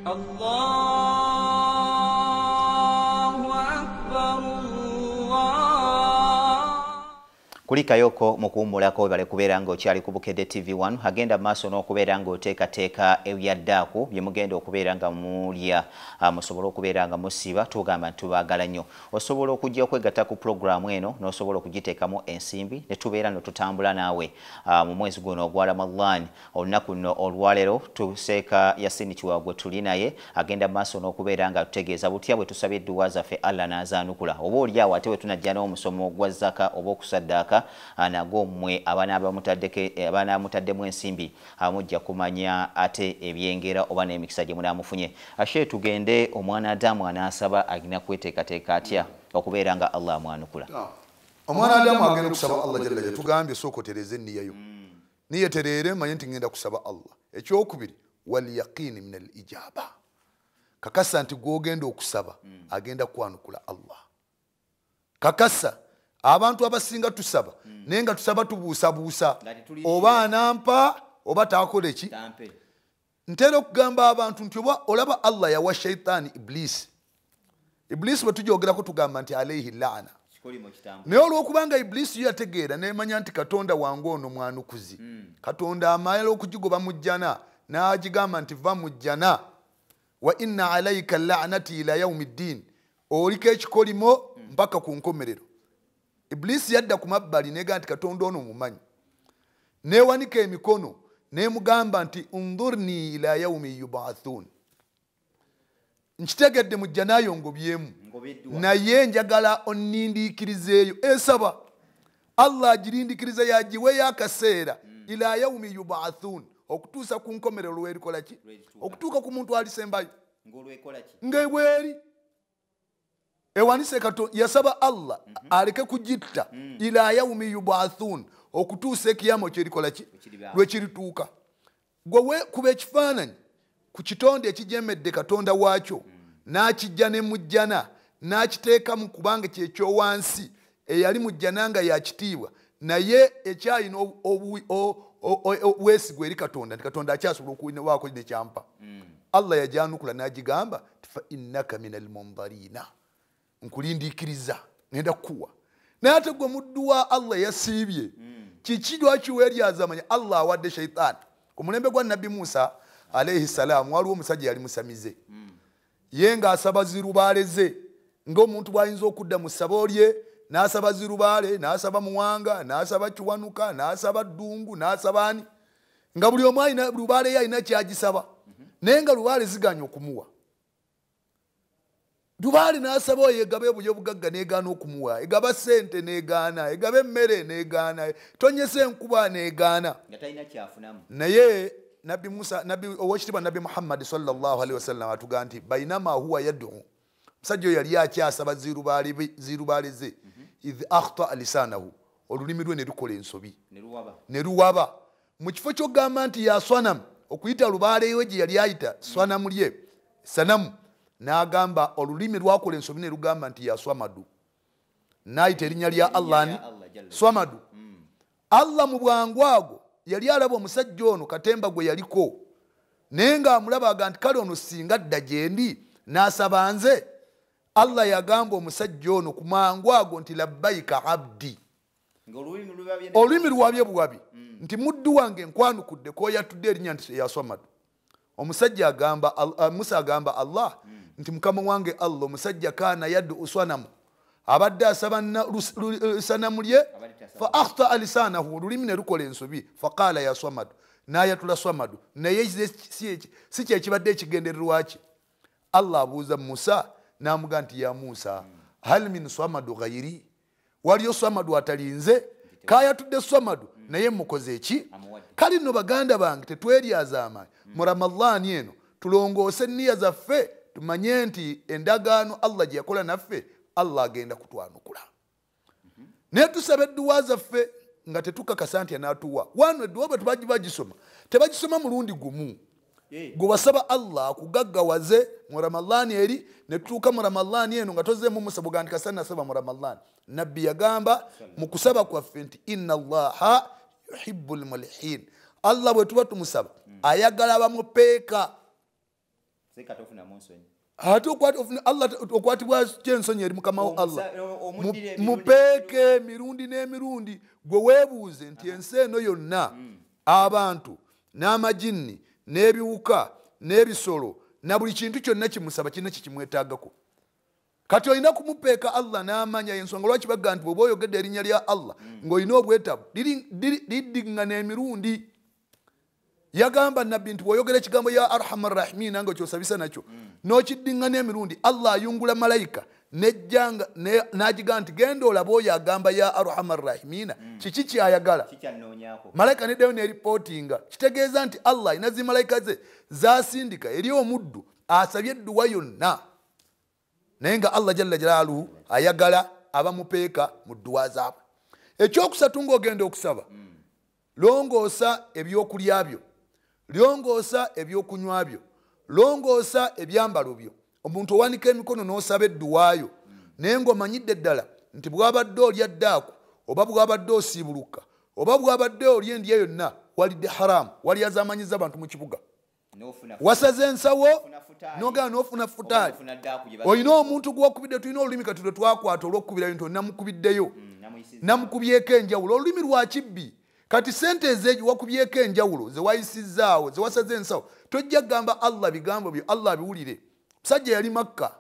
Allahu Akbar. Kulikayoko mukuwummulako bale kubeera ng'okyali ku Bukedde TV1 agenda maaso n'okubeera ng'oteekateeka ebya Daaku bye mugenda okubeera nga mulya musobola okubeera nga musiba tugamba nti tubaagala nnyo osobola okujja okwegatta ku pulogulaamu eno n'osobola okugiteekamu ensimbi ne tubeera no tutambula naawe mu mwezi guno ogwa Ramadhan olunaku nno olwaleero tuseeka Yasini Kiwawa tuli naye agenda maaso n'okubeera nga tutegeeza butya bwe tusaba edduwa zaffe Allah n'azaanukula oba oliawo ate we tunajja n'omusomo gwa zaka oba okusaddaaka anago mwe abaana mutaddemu ensimbi amujja kumanya ate ebyengera oba n'emikisa gye munaamufunye ashe tugende omwana Adamu anaasaba agina kweteekateeka atya okubeera nga Allah amwanukula omwana Adamu agenda kusaba Allah jalla jalla tugambye Sooka otereeze Niyayo niyetereere manye nti ngenda kusaba Allah ekyokubiri wal yaqini min al ijaba kakasa nti gw'ogenda okusaba agenda kwanukula Allah kakasa abantu abasinga tusaba nenga tusaba tubuusabuusa oba anampa oba taakola eki ntera okugamba abantu nti oba olaba Allah yawa shaitani Iblis bwe tujogerako tugamba nti alayhi laana naye olwokubanga Iblis yategeera nemanya nti Katonda wange ono mwanukuzi Katonda amayala okugigoba mu jjana n'agigamba nti va mu jjana wa inna alayka la'nati ila yawmi ddin oliko ekikolimo mpaka ku nkomerero Iblis yadda ku mabbali nega nti Katonda ono mumanyi newanika emikono nemugamba nti undhurni ila yawmi yub'athun nkitegedde mu jjanayo ngobyemu naye njagala onnindiikirizeeyo esaba Allah agirindikiriza yagiwe yakaseera ila yawmi yub'athun okutuusa ku nkomerero lwerikola ki okutuuka ku muntu alisembayo ng'ebweri ewanise Katonda yasaba Allah aleke kujitta ila yawmi yub'athun okutuusa ekiyamo kyerikola ki lwekirituuka gwe kuba ekifaananyi ku kitonde ekijemedde Katonda waakyo n'akijja ne mujjana n'akiteeka mu kubanga kyekyowansi eyali mujjana nga yakitiibwa naye ekyalina obwesigwa eri Katonda nti Katonda akyasobola okuwaako nekyampa Allah yajyanukula n'agigamba fa innaka minal mundharina nkulindikiriza ngenda kuwa naye ate gwe muddu wa Allah yasiibye kiki lwaki weeryazamanya Allah awadde shaitani ku mulembe gwa Nabbi Musa alayhi salam waliwo omusajja yali musamize ye ng'asaba zirubaale ze ng'omuntu bw'ayinza okudda mu ssabo lye n'asaba zirubaale n'asaba muwanga n'asaba kiwanuka n'asaba ddungu n'asaba ani nga buli omu alina lubaale ye alina kyagisaba naye nga lubaale ziganya okumuwa Dubaali n'asaba yegabe obuyo bugagga n'egaana okumuwa egaba ssente n'egaana egaba emmere n'egaana tonyese enkuba n'egaana naye Nabbi Musa owekitiibwa Nabbi Muhammad sallallahu alaihi wasallam atugaa nti bainama huwa yad'u musajja oyo yali akyasaba zirubaale ze idh akhta lisanahu olulimi lwe ne lukola ensobi ne luwaba mu kifo ky'ogamba nti ya swanamu okuyita lubaale yo gye yali ayita swanamu lye sanamu n'agamba olulimi lwakola ensobi ne lugamba nti ya swamadu n'ayita erinnya lya Allah ni swamadu Allah mu bwangu ago yali alaba omusajja ono katemba gwe yaliko naye ng'amulabaga nti kale ono singa dda gye ndi n'asaba nze Allah yagamba omusajja ono ku mangu ago nti labbayika abdi olulimi luwabye buwabi nti muddu wange nkwanukudde k'oyatudde erinnya nti ya swamadu omusajja agamba Musa agamba Allah nti mukama wange Allah omusajja kaana yad'u swanamu abadde asaba sanamu lye fa akhta lisanahu olulimi ne lukola ensobi faqala ya swamadu n'ayatula swamadu naye si kyekibadde ekigendererwa ki Allah abuuza Musa n'amuga nti ya Musa hal min swamadu ghayri waliyo swamadu atalinze kayatudde swamadu naye mukoze eki kali nno baganda bange tetweryaza amaanyi mu Ramadhan eno tulongoose nniya zaffe tumanye nti endagaano Allah gye yakola naffe Allah agenda kutwanukula naye tusaba edduwa zaffe nga tetukakasa nti anaatuwa wano edduwa bwe bagisoma tebagisoma mulundi gumu gwe wasaba Allah akugaggawaze mu Ramadhan eri ne tutuuka mu Ramadhan eno nga tozeemu musabo gandika sana nasaba mu Ramadhan nabbi yagamba mu kusaba kwaffe nti inna Allaha yuhibbul mulihin Allah bwe tuba tumusaba ayagala abamupeeka ate Allah okwatibwa kyensonyi eri mukama wa Allah mupeeke mirundi n'emirundi gwe weebuuze nti ensi eno yonna abantu n'amajinni n'ebiwuka n'ebisolo na buli kintu kyonna kimusaba kirina kikimwetaagako kati olina kumupeeka Allah n'amanya ensonga lwaki bagamba nti bw'oba oyogedde erinnya lya Allah ng'olina obwetaavu liddiŋŋana emirundi yagamba nabbi nti bw'oyogera ekigambo ya arhamar rahimin nga kyosabisa nakyo n'okiddiŋŋana emirundi Allah ayungula malayika nejjanga n'agigamba nti genda olaba oyo agamba ya arhamar rahimina kiki kyayagala malayika neddayo n'eripootinga kitegeeza nti Allah alina zimalayika ze zasindika eri omuddu asabye edduwa yonna naye nga Allah jalla jalaaluhu ayagala abamupeeka mu dduwa zaabwe. Ekyokusatu ng'ogenda okusaba longoosa ebyokulya byo, longoosa ebyokunywa byo, longoosa ebyambalo byo. Omuntu owanika emikono n'osaba edduwaayo naye ng'omanyidde ddala nti bw'abadde olya ddaaku oba bw'abadde osiibuluka oba bw'abadde olya endya yonna walidde haramu, wali azamanyiza abantu mu kibuga, wasaze ensawo n'ogenda n'ofuna futaali. Olina omuntu gw'okubidde, tulina olulimi kati lwe twakwata olw'okukubirayo nti namukubiddeyo, namukubyeko enjawulo. Olulimi lwa kibbi. Kati sente ezo wakubyeko enjawulo ze wayisizzaawo ze wasaze ensawo tojja kugamba Allah bigambo byo Allah biwulire. Musajja yali Makka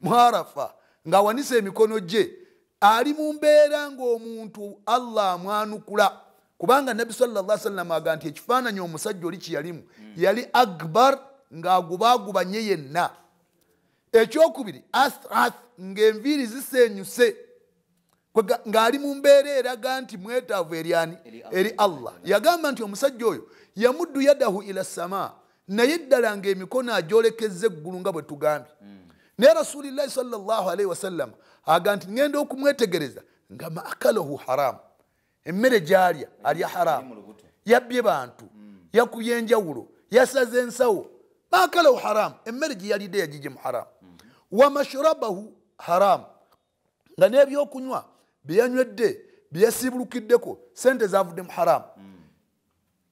muharafa ng'awanise emikono gye ali mu mbeera ng'omuntu Allah amwanukula, kubanga Nabbi sallallahu alaihi wasallam aga nti ekifaananyi omusajja oli kiyalimu yali akbar ng'agubaagubanye yenna. Ekyokubiri as'ath ng'enviiri zisenyuse ng'ali mu mbeera eraga nti mwetaavu eryani eri Allah. Yagamba nti omusajja oyo yamuddu yadahu ila sama, naye ddala ng'emikono agyolekezza eggulu nga bwe tugambye. Naye Rasulillahi sallallahu alaihi wasallam aga nti ngenda okumwetegereza nga maakalahu haramu, emmere gy'alya alya haramu, yabbye bantu, yakubye enjawulo, yasaze ensawo. Maakalahu haramu, emmere gye yalidde yagigye mu haramu. Wa mashrabahu haramu, nga n'ebyokunywa bye yanywedde bye yasiibulukiddeko sente zavudde mu haramu.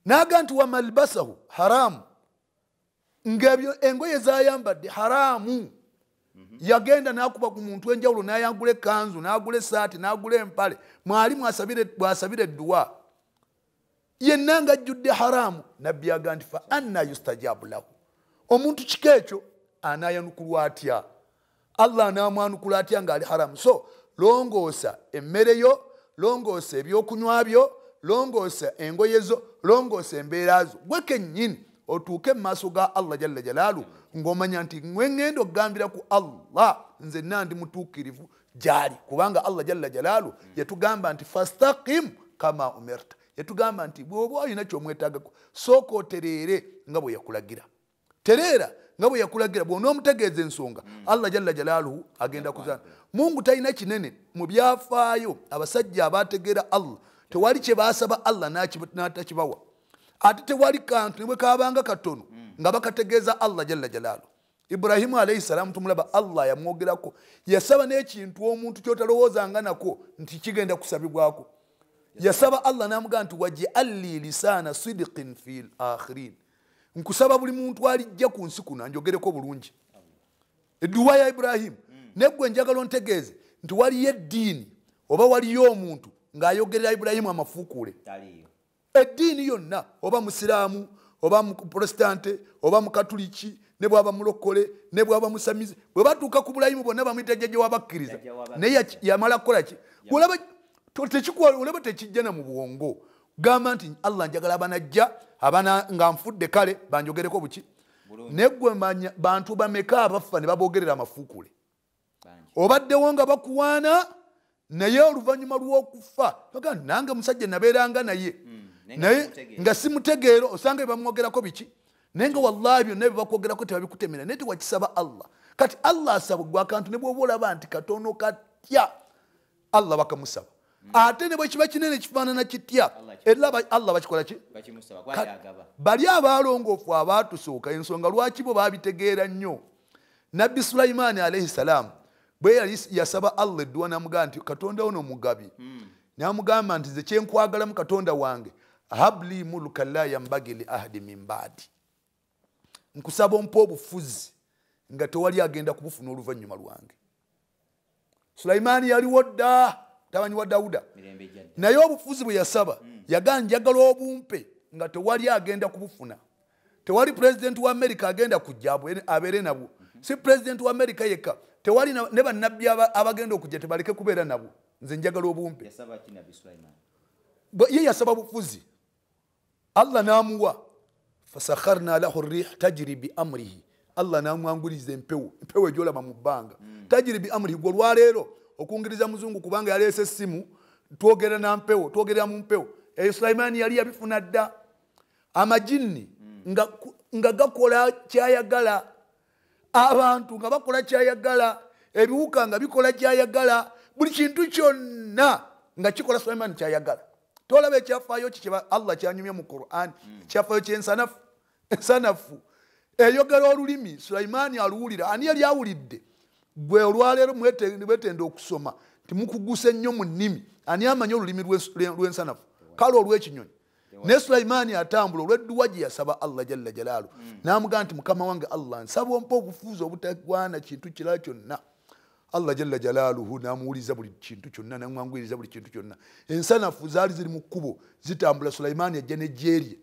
N'aga nti wa malbasahu haramu, ng'ebyo engoye zayambadde haramu. Yagenda n'akuba ku muntu enjawulo n'ayagula ekkanzu n'agula essaati n'agula empale mwali bw'asabira edduwa yenna ng'ajjudde haramu. Nabbi aga nti fa anna yustajabu lahu, omuntu kika ekyo anaayanukulwa atya? Allah anaamwanukula atya ng'ali haramu? So longoosa emmere yo, longoosa ebyokunywa byo, longoosa engoye zo, longoosa embeera zo, gwe kennyini otuuke mu maaso ga Allah jalla jalaalu ng'omanya nti ngwe ngenda okugambira ku Allah nze nandi mutuukirivu gy'ali, kubanga Allah jalla jalaalu yatugamba nti fastaqim kama umirta, yatugamba nti bw'oba olina ky'omwetaagako sooka otereere nga bwe yakulagira. Tereera nga bwe yakulagira. Bw'onoomutegeeza ensonga Allah jalla jalaaluhu agenda kuzana. Mungu talina kinene mu byafaayo. Abasajja abaategeera Allah tewali kye baasaba Allah n'atakibawa, ate tewali kantu ne bwe kaabanga katono nga bakategeeza Allah jalla jalaaluhu. Ibrahimu alayhi salaamu tumulaba Allah yamwogerako, yasaba n'ekintu omuntu ky'otalowoozanga nako nti kigenda kusabibwako. Yasaba Allah n'amugamba nti waj'alli lisaana sidqin fil akhirin, nkusaba buli muntu alijja ku nsi kuno anjogereko bulungi. Edduwa ya Ibrahimu neggwe njagala ontegeeze nti waliyo eddiini oba waliyo omuntu ng'ayogerera Ibrahimu amafuukuule. Eddiini yonna, oba musiraamu oba muprotestante oba mukatuliki, ne bwaba mulokole ne bwaba musamize, bwe batuuka ku Ibrahimu bonna bamuyita jjajja w'abakkiriza. Naye yamala kukola ki? Olaba tekijja na mu bwongo. Gamba nti Allah njagala abanajja abana nga nfudde kale banjogereko buki. Neggwe manya bantu bameka abafa ne babogerera amafuukuule. Obaddewo nga bakuwaana naye oluvannyuma lw'okufa baga nange musajja nabeeranga naye naye nga simutegeero osanga bamwogerako biki, naye nga wallahi byonna bye bakwogerako tebabikutemera, naye tewakisaba Allah. Kati Allah asaba gwe akantu ne bw'oba olaba nti katono katya Allah bakamusaba. Ate ne bwe kiba kinene kifaanana kitya era Allah bakikola ki? Bali abaalongoofu abaatusooka ensonga lwaki bo baabitegeera nnyo. Nabbi Sulaimaani alayhi salaamu bwe yali yasaba Allah edduwa n'amugamba nti Katonda ono mugabi, n'amugamba nti nze kyenkwagalamu Katonda wange habli mulka la yambagi li ahadi min baadi, nkusaba ompa obufuzi nga tewali agenda kubufuna oluvannyuma lwange. Sulaimaani yaliwo dda tabanyi wa Dawuda, naye obufuzi bwe yasaba yagamba njagala obumpe nga tewali agenda kubufuna. Tewali president wa America agenda kujja abeere nabwo, si president wa America yekka, tewali ne bannabbi abagenda okujja tebaleke kubeera nabwo. Nze njagala obumpe. Ye yasaba bufuzi, Allah n'amuwa. Fasakharna lahu rih tajri bi amrihi, Allah n'amwanguliza empewo ejolaba mu bbanga. Tajri bi amrihi, gwe olwaleero okungiriza muzungu kubanga yaleese essimu twogera na mpewo, twogerera mu mpewo. Sulaimaani yali yabifuna dda. Amajinni nga gakola kyayagala, abantu nga bakola kyayagala, ebiwuka nga bikola kyayagala, buli kintu kyonna nga kikola Sulaimaani kyayagala. Tolaba ekyafaayo kikiba Allah kyanyumye mu Qur'an, ekyafaayo ky'ensanafu. Ensanafu eyogera olulimi Sulaimaani aluwulira. Ani yali awulidde? Gwe olwaleero mwetenda okusoma timukuguse nnyo mu nnimi. Ani amanyi olulimi lw'ensanafu? Kale olw'ekinyonyi. Ne Sulaimaani atambula olw'edduwa gye yasaba Allah jalla jalaalu, n'amugamba nti mukama wange Allah, nsaba ompa obufuuzi obutagwana kintu kirala kyonna. Allah jalla jalaaluhu n'amuwuliza buli kintu kyonna, n'amwanguyiriza buli kintu kyonna. Ensanafu zaali ziri mu kkubo zitambula, Sulaimaani ajja n'eggye lye.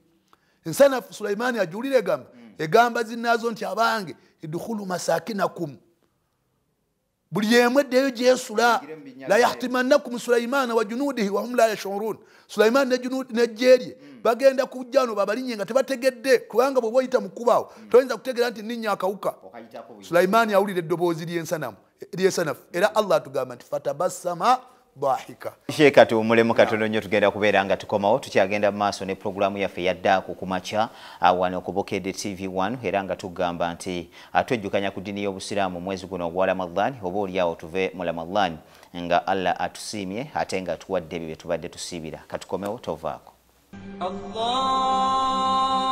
Ensanafu Sulaimaani ajuulira egamba zinnaazo nti abange idkhulu masakinakum, buli emu eddeyo gyesula. La yahtimannakum Sulaimaana wa junuudihi wa hum la yash'uruun. Sulaimaani n'eggye lye bagenda kujja no babalinye nga tebategedde, kubanga bwe boyita mu kkubaawo toyinza kutegeera nti nninnya akawuka. Sulaimaani awulira eddoboozi ly'ensanafu, era Allah atugamba nti fatabassama dhahika. Sheeka tuwummulemu katono nnyo, tugenda kubeera nga tukomawo. Tukyagenda mu maaso ne pulogulaamu yaffe ya Daaku ku makya wano ku Bukedde TV1, era nga tugamba nti twejjukanya ku ddiini y'Obusiraamu mwezi guno ogwa Ramadhan, oba oliawo tuve mu Ramadhan nga Allah atusiimye ate nga tuwadde ebyo bye tubadde tusiibira. Katukomewo, tovaako. Allah